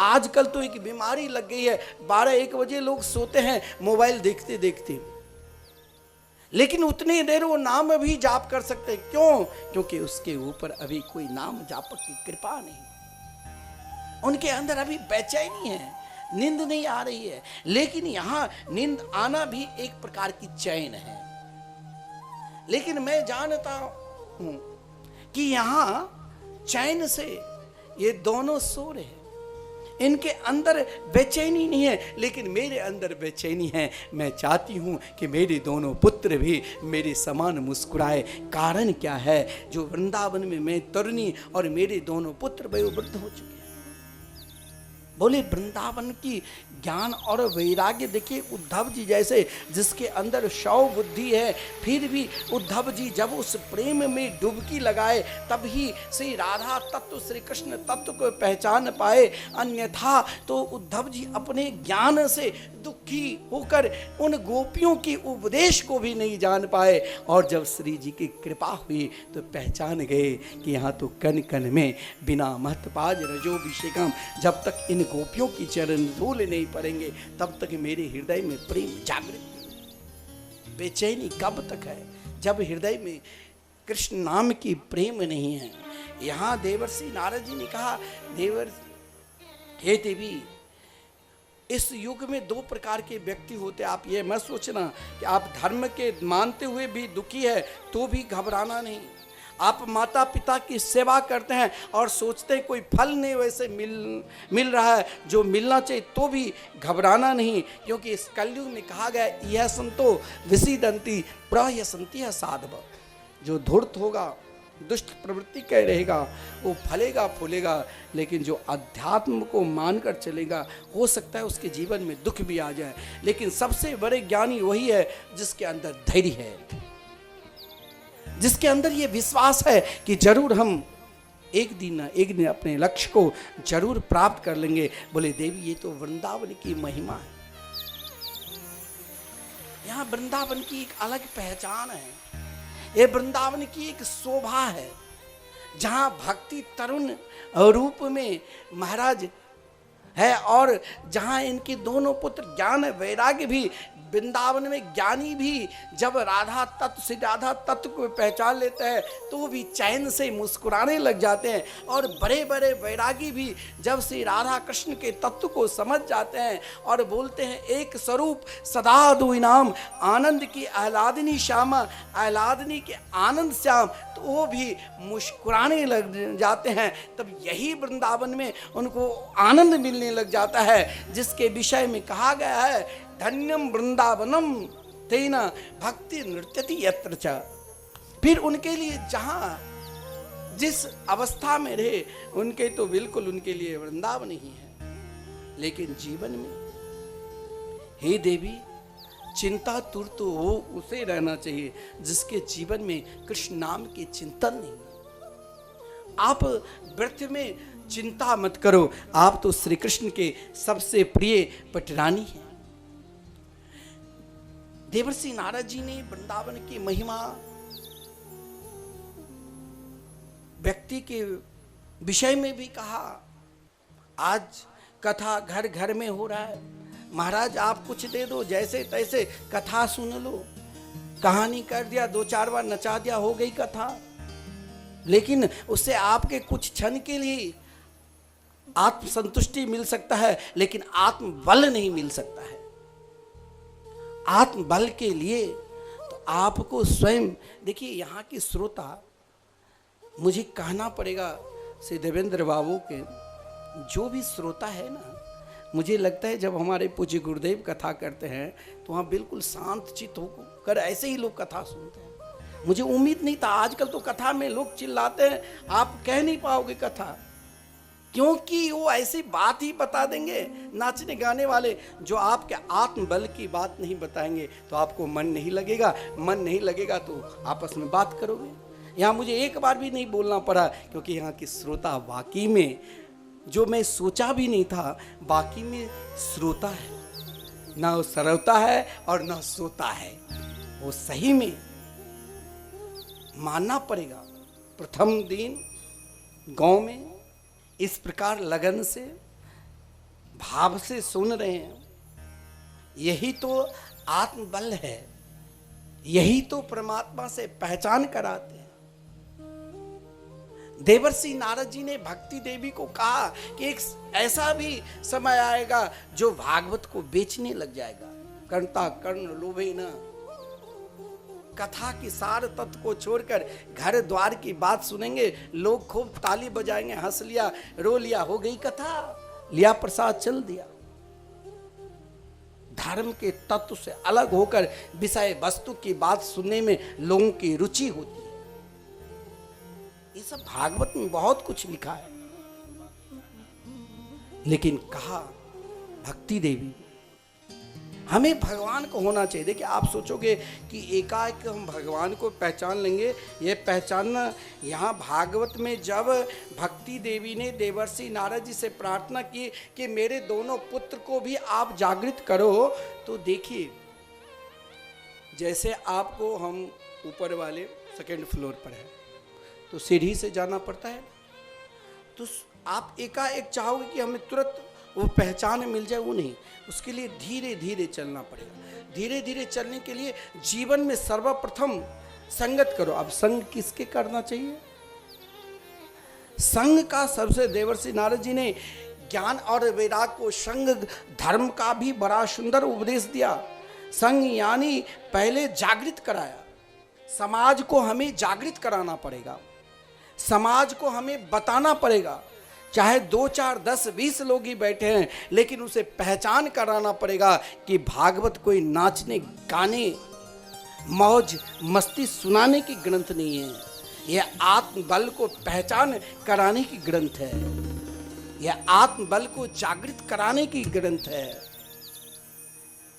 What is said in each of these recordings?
आजकल तो एक बीमारी लग गई है, 12-1 बजे लोग सोते हैं मोबाइल देखते देखते, लेकिन उतनी देर वो नाम भी जाप कर सकते। क्यों? क्योंकि उसके ऊपर अभी कोई नाम जापक की कृपा नहीं, उनके अंदर अभी बेचैनी है, नींद नहीं आ रही है। लेकिन यहां नींद आना भी एक प्रकार की चैन है। लेकिन मैं जानता हूं कि यहां चैन से ये दोनों सो रहे हैं, इनके अंदर बेचैनी नहीं है, लेकिन मेरे अंदर बेचैनी है। मैं चाहती हूं कि मेरे दोनों पुत्र भी मेरे समान मुस्कुराए। कारण क्या है? जो वृंदावन में मैं तरुणी और मेरे दोनों पुत्र वयोवृद्ध हो चुके हैं। बोले वृंदावन की ज्ञान और वैराग्य देखिए, उद्धव जी जैसे जिसके अंदर 100 बुद्धि है, फिर भी उद्धव जी जब उस प्रेम में डुबकी लगाए तभी श्री राधा तत्व, श्री कृष्ण तत्व को पहचान पाए। अन्यथा तो उद्धव जी अपने ज्ञान से दुखी होकर उन गोपियों की उपदेश को भी नहीं जान पाए। और जब श्री जी की कृपा हुई तो पहचान गए कि यहाँ तो कन कन में बिना महत्पाज रजोभिषेकम, जब तक इन गोपियों की चरण धूल नहीं पड़ेंगे तब तक मेरे हृदय में प्रेम जागृत। बेचैनी कब तक है? जब हृदय में कृष्ण नाम की प्रेम नहीं है। यहाँ देवर्षि नारद जी ने कहा, हे देवी, इस युग में 2 प्रकार के व्यक्ति होते। आप ये मत सोचना कि आप धर्म के मानते हुए भी दुखी है तो भी घबराना नहीं। आप माता पिता की सेवा करते हैं और सोचते हैं कोई फल नहीं वैसे मिल रहा है जो मिलना चाहिए, तो भी घबराना नहीं। क्योंकि इस कलयुग में कहा गया, यह संतो विसीदंती प्रयसंती है साधव। जो धूर्त होगा, दुष्ट प्रवृत्ति का रहेगा, वो फलेगा फूलेगा, लेकिन जो अध्यात्म को मानकर चलेगा हो सकता है उसके जीवन में दुख भी आ जाए। लेकिन सबसे बड़े ज्ञानी वही है जिसके अंदर धैर्य है, जिसके अंदर ये विश्वास है कि जरूर हम एक दिन अपने लक्ष्य को जरूर प्राप्त कर लेंगे। बोले देवी, ये तो वृंदावन की महिमा है। यहाँ वृंदावन की एक अलग पहचान है, ये वृंदावन की एक शोभा है, जहां भक्ति तरुण रूप में महाराज है और जहां इनके दोनों पुत्र ज्ञान वैराग्य भी, वृंदावन में ज्ञानी भी जब राधा तत्व से राधा तत्व को पहचान लेते हैं तो वो भी चैन से मुस्कुराने लग जाते हैं। और बड़े बड़े वैरागी भी जब श्री राधा कृष्ण के तत्व को समझ जाते हैं और बोलते हैं एक स्वरूप सदा दुई नाम, आनंद की आह्लादिनी श्यामा, आह्लादिनी के आनंद श्याम, तो वो भी मुस्कुराने लग जाते हैं। तब यही वृंदावन में उनको आनंद मिलने लग जाता है, जिसके विषय में कहा गया है, धन्यम वृंदावनम तेना भक्ति नृत्यति यत्र च। फिर उनके लिए जहां जिस अवस्था में रहे, उनके तो बिल्कुल उनके लिए वृंदावन ही है। लेकिन जीवन में, हे देवी, चिंता तुर तो वो उसे रहना चाहिए जिसके जीवन में कृष्ण नाम की चिंतन नहीं। आप व्रत में चिंता मत करो, आप तो श्री कृष्ण के सबसे प्रिय पटरानी हैं। देवर्षि नारद जी ने वृंदावन की महिमा व्यक्ति के विषय में भी कहा। आज कथा घर घर में हो रहा है, महाराज आप कुछ दे दो, जैसे तैसे कथा सुन लो, कहानी कर दिया, 2-4 बार नचा दिया, हो गई कथा। लेकिन उससे आपके कुछ क्षण के लिए आत्म संतुष्टि मिल सकता है, लेकिन आत्म बल नहीं मिल सकता है। आत्म बल के लिए तो आपको स्वयं, देखिए यहाँ की श्रोता, मुझे कहना पड़ेगा श्री देवेंद्र बाबू के जो भी श्रोता है ना, मुझे लगता है जब हमारे पूज्य गुरुदेव कथा करते हैं तो वहाँ बिल्कुल शांत चित्त होकर ऐसे ही लोग कथा सुनते हैं। मुझे उम्मीद नहीं था, आजकल तो कथा में लोग चिल्लाते हैं, आप कह नहीं पाओगे कथा, क्योंकि वो ऐसी बात ही बता देंगे नाचने गाने वाले, जो आपके आत्मबल की बात नहीं बताएंगे तो आपको मन नहीं लगेगा। मन नहीं लगेगा तो आपस में बात करोगे। यहाँ मुझे एक बार भी नहीं बोलना पड़ा, क्योंकि यहाँ की श्रोता वाकई में, जो मैं सोचा भी नहीं था, बाकी में श्रोता है, ना वो सरवता है और ना सोता है, वो सही में मानना पड़ेगा। प्रथम दिन गांव में इस प्रकार लगन से भाव से सुन रहे हैं, यही तो आत्मबल है, यही तो परमात्मा से पहचान कराते हैं। देवर्षि नारद जी ने भक्ति देवी को कहा कि एक ऐसा भी समय आएगा जो भागवत को बेचने लग जाएगा। कर्ता कर्ण लोभे न, कथा की सार तत्व को छोड़कर घर द्वार की बात सुनेंगे, लोग खूब ताली बजाएंगे, हंस लिया रो लिया, हो गई कथा, लिया प्रसाद चल दिया। धर्म के तत्व से अलग होकर विषय वस्तु की बात सुनने में लोगों की रुचि होती है। ये सब भागवत में बहुत कुछ लिखा है, लेकिन कहा भक्ति देवी हमें भगवान को होना चाहिए। देखिए, आप सोचोगे कि एकाएक हम भगवान को पहचान लेंगे, ये पहचानना यहाँ भागवत में जब भक्ति देवी ने देवर्षि नारद जी से प्रार्थना की कि मेरे दोनों पुत्र को भी आप जागृत करो, तो देखिए जैसे आपको हम ऊपर वाले सेकंड फ्लोर पर है तो सीढ़ी से जाना पड़ता है, तो आप एकाएक चाहोगे कि हमें तुरंत वो पहचान मिल जाए, वो नहीं, उसके लिए धीरे धीरे चलना पड़ेगा। धीरे धीरे चलने के लिए जीवन में सर्वप्रथम संगत करो। अब संग किसके करना चाहिए? संग का सबसे देवर्षि नारद जी ने ज्ञान और वैराग को संग धर्म का भी बड़ा सुंदर उपदेश दिया। संग यानी पहले जागृत कराया, समाज को हमें जागृत कराना पड़ेगा, समाज को हमें बताना पड़ेगा, चाहे 2 4 10 20 लोग ही बैठे हैं, लेकिन उसे पहचान कराना पड़ेगा कि भागवत कोई नाचने गाने मौज मस्ती सुनाने की ग्रंथ नहीं है, यह आत्मबल को पहचान कराने की ग्रंथ है, यह आत्मबल को जागृत कराने की ग्रंथ है।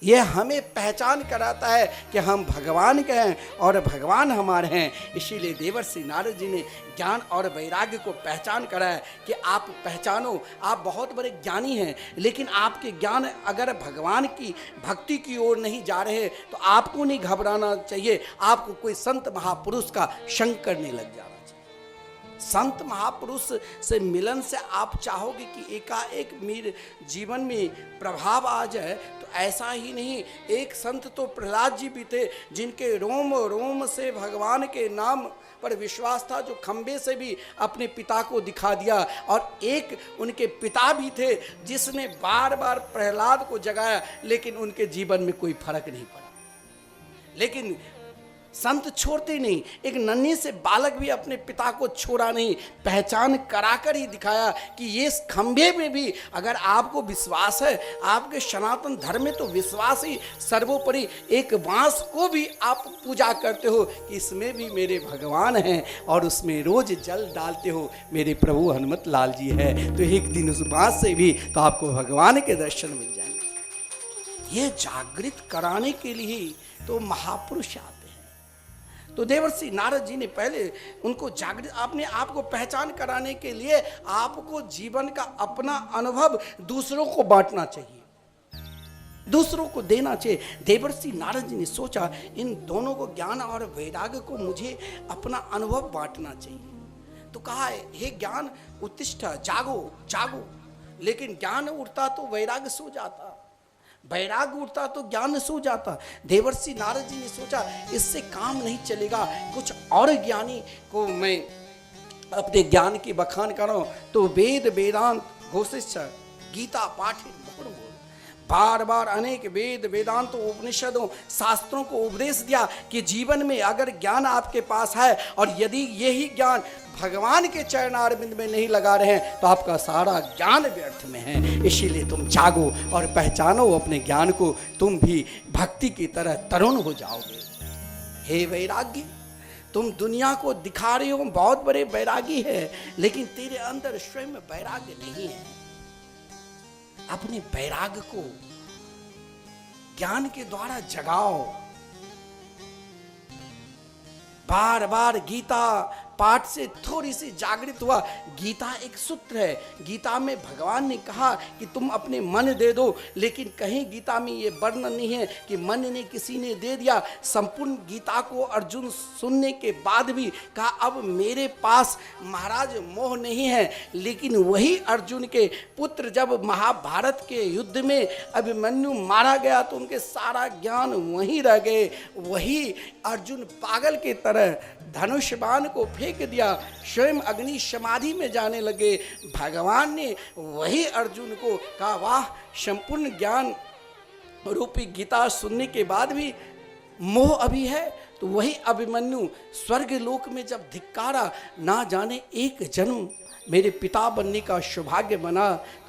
यह हमें पहचान कराता है कि हम भगवान के हैं और भगवान हमारे हैं। इसीलिए देवर्षि नारद जी ने ज्ञान और वैराग्य को पहचान कराया कि आप पहचानो, आप बहुत बड़े ज्ञानी हैं, लेकिन आपके ज्ञान अगर भगवान की भक्ति की ओर नहीं जा रहे तो आपको नहीं घबराना चाहिए, आपको कोई संत महापुरुष का संग करने लग जाना चाहिए। संत महापुरुष से मिलन से आप चाहोगे कि एकाएक मेरे जीवन में प्रभाव आ जाए, तो ऐसा ही नहीं। एक संत तो प्रहलाद जी भी थे जिनके रोम रोम से भगवान के नाम पर विश्वास था, जो खंबे से भी अपने पिता को दिखा दिया। और एक उनके पिता भी थे जिसने बार बार प्रहलाद को जगाया, लेकिन उनके जीवन में कोई फर्क नहीं पड़ा। लेकिन संत छोड़ते नहीं, एक नन्हे से बालक भी अपने पिता को छोड़ा नहीं, पहचान कराकर ही दिखाया कि ये खंबे में भी अगर आपको विश्वास है, आपके सनातन धर्म में तो विश्वास ही सर्वोपरि, एक बांस को भी आप पूजा करते हो कि इसमें भी मेरे भगवान हैं और उसमें रोज जल डालते हो, मेरे प्रभु हनुमत लाल जी है, तो एक दिन उस बांस से भी तो आपको भगवान के दर्शन मिल जाएंगे। ये जागृत कराने के लिए तो महापुरुष आते हैं। तो देवर्षि नारद जी ने पहले उनको जागृत, अपने आप को पहचान कराने के लिए आपको जीवन का अपना अनुभव दूसरों को बांटना चाहिए, दूसरों को देना चाहिए। देवर्षि नारद जी ने सोचा इन दोनों को, ज्ञान और वैराग्य को, मुझे अपना अनुभव बांटना चाहिए। तो कहा हे ज्ञान उत्तिष्ठ, जागो जागो। लेकिन ज्ञान उठता तो वैराग्य सो जाता, वैराग्य उठता तो ज्ञान सो जाता। देवर्षि नारद जी ने सोचा इससे काम नहीं चलेगा, कुछ और ज्ञानी को मैं अपने ज्ञान की बखान करूं। तो वेद वेदांत घोषित गीता पाठित बार बार अनेक वेद वेदांत उपनिषदों शास्त्रों को उपदेश दिया कि जीवन में अगर ज्ञान आपके पास है और यदि यही ज्ञान भगवान के चरणारविंद में नहीं लगा रहे हैं तो आपका सारा ज्ञान व्यर्थ में है। इसीलिए तुम जागो और पहचानो अपने ज्ञान को, तुम भी भक्ति की तरह तरुण हो जाओगे। हे वैराग्य, तुम दुनिया को दिखा रहे हो बहुत बड़े वैरागी है, लेकिन तेरे अंदर स्वयं वैराग्य नहीं है। अपने वैराग्य को ज्ञान के द्वारा जगाओ। बार बार गीता पाठ से थोड़ी सी जागृत हुआ। गीता एक सूत्र है, गीता में भगवान ने कहा कि तुम अपने मन दे दो, लेकिन कहीं गीता में ये वर्णन नहीं है कि मन ने किसी ने दे दिया। संपूर्ण गीता को अर्जुन सुनने के बाद भी कहा अब मेरे पास महाराज मोह नहीं है। लेकिन वही अर्जुन के पुत्र जब महाभारत के युद्ध में अभिमन्यु मारा गया तो उनके सारा ज्ञान वहीं रह गए। वही अर्जुन पागल के तरह धनुष बाण को फेंक दिया, स्वयं अग्नि समाधि में जाने लगे। भगवान ने वही अर्जुन को कहा वाह, संपूर्ण ज्ञान रूपी गीता सुनने के बाद भी मोह अभी है। तो वही अभिमन्यु स्वर्ग लोक में जब धिक्कारा, ना जाने एक जन्म मेरे पिता बनने का सौभाग्य बना,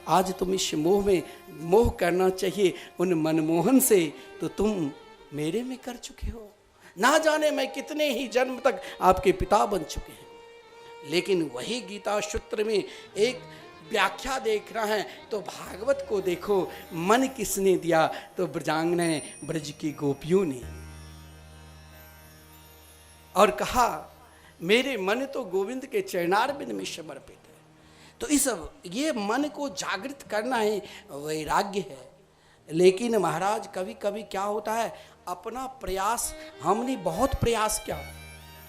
आज तुम इस मोह में मोह करना चाहिए उन मनमोहन से, तो तुम मेरे में कर चुके हो। ना जाने मैं कितने ही जन्म तक आपके पिता बन चुके हैं। लेकिन वही गीता सूत्र में एक व्याख्या देख रहा है तो भागवत को देखो, मन किसने दिया तो ब्रजांगना ब्रज की गोपियों ने, और कहा मेरे मन तो गोविंद के चरणारविंद में समर्पित है। तो इस ये मन को जागृत करना है, वैराग्य है। लेकिन महाराज कभी कभी क्या होता है, अपना प्रयास, हमने बहुत प्रयास किया,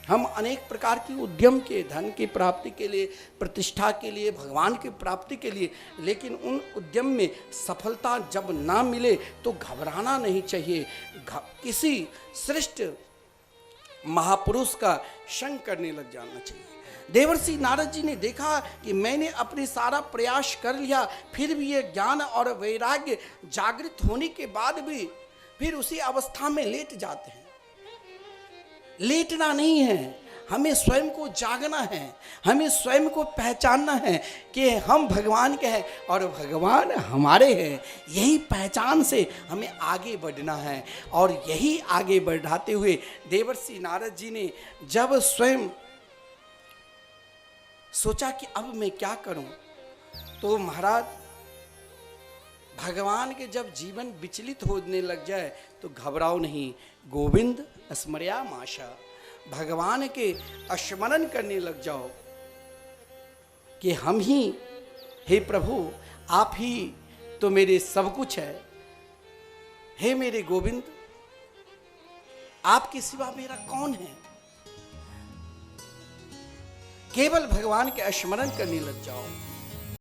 हम अनेक प्रकार की उद्यम के, धन की प्राप्ति के लिए, प्रतिष्ठा के लिए, भगवान की प्राप्ति के लिए, लेकिन उन उद्यम में सफलता जब ना मिले तो घबराना नहीं चाहिए। किसी श्रेष्ठ महापुरुष का संग करने लग जाना चाहिए। देवर्षि नारद जी ने देखा कि मैंने अपने सारा प्रयास कर लिया, फिर भी ये ज्ञान और वैराग्य जागृत होने के बाद भी फिर उसी अवस्था में लेट जाते हैं। लेटना नहीं है, हमें स्वयं को जागना है, हमें स्वयं को पहचानना है कि हम भगवान के हैं और भगवान हमारे हैं। यही पहचान से हमें आगे बढ़ना है। और यही आगे बढ़ाते हुए देवर्षि नारद जी ने जब स्वयं सोचा कि अब मैं क्या करूं, तो महाराज भगवान के जब जीवन विचलित होने लग जाए तो घबराओ नहीं, गोविंद स्मर्या माशा, भगवान के स्मरण करने लग जाओ कि हम ही, हे प्रभु आप ही तो मेरे सब कुछ है। हे मेरे गोविंद, आपके सिवा मेरा कौन है। केवल भगवान के स्मरण करने लग जाओ।